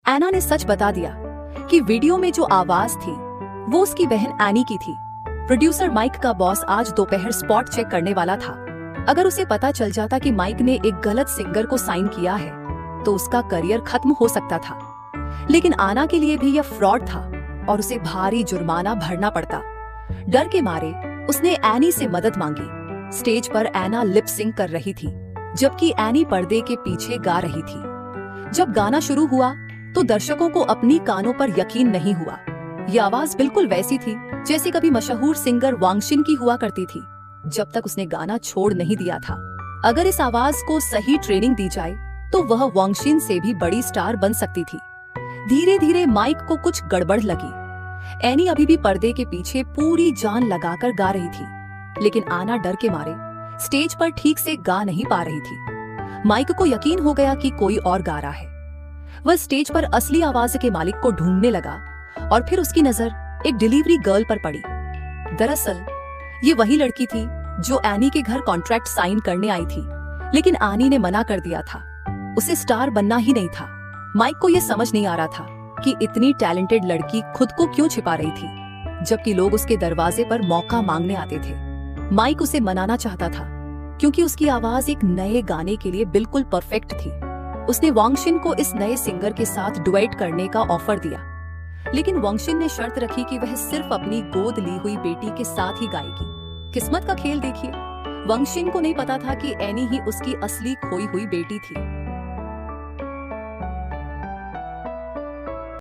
एना ने सच बता दिया कि वीडियो में जो आवाज थी वो उसकी बहन एनी की थी। प्रोड्यूसर माइक का बॉस आज दोपहर स्पॉट चेक करने वाला था। अगर उसे पता चल जाता कि माइक ने एक गलत सिंगर को साइन किया है तो उसका करियर खत्म हो सकता था। लेकिन आना के लिए भी यह फ्रॉड था और उसे भारी जुर्माना भरना पड़ता। डर के मारे उसने एनी से मदद मांगी। स्टेज पर एना लिप सिंक कर रही थी जबकि एनी पर्दे के पीछे गा रही थी। जब गाना शुरू हुआ तो दर्शकों को अपनी कानों पर यकीन नहीं हुआ। ये आवाज बिल्कुल वैसी थी जैसे कभी मशहूर सिंगर वांगशिन की हुआ करती थी जब तक उसने गाना छोड़ नहीं दिया था। अगर इस आवाज को सही ट्रेनिंग दी जाए तो वह वांगशिन से भी बड़ी स्टार बन सकती थी। धीरे धीरे माइक को कुछ गड़बड़ लगी। एनी अभी भी पर्दे के पीछे पूरी जान लगाकर गा रही थी, लेकिन आना डर के मारे स्टेज पर ठीक से गा नहीं पा रही थी। माइक को यकीन हो गया कि कोई और गा रहा है। वह स्टेज पर असली आवाज के मालिक को ढूंढने लगा और फिर उसकी नजर एक डिलीवरी गर्ल पर पड़ी। दरअसल ये वही लड़की थी जो एनी के घर कॉन्ट्रैक्ट साइन करने आई थी, लेकिन आनी ने मना कर दिया था। उसे स्टार बनना ही नहीं था। माइक को यह समझ नहीं आ रहा था कि इतनी टैलेंटेड लड़की खुद को क्यों छिपा रही थी जबकि लोग उसके दरवाजे पर मौका मांगने आते थे। माइक उसे मनाना चाहता था क्योंकि उसकी आवाज एक नए गाने के लिए बिल्कुल परफेक्ट थी। उसने वांगशिन को इस नए सिंगर के साथ डुएट करने का ऑफर दिया, लेकिन वांगशिन ने शर्त रखी कि वह सिर्फ अपनी गोद ली हुई बेटी के साथ ही गाएगी। किस्मत का खेल देखिए, वांगशिन को नहीं पता था कि एनी ही उसकी असली खोई हुई बेटी थी।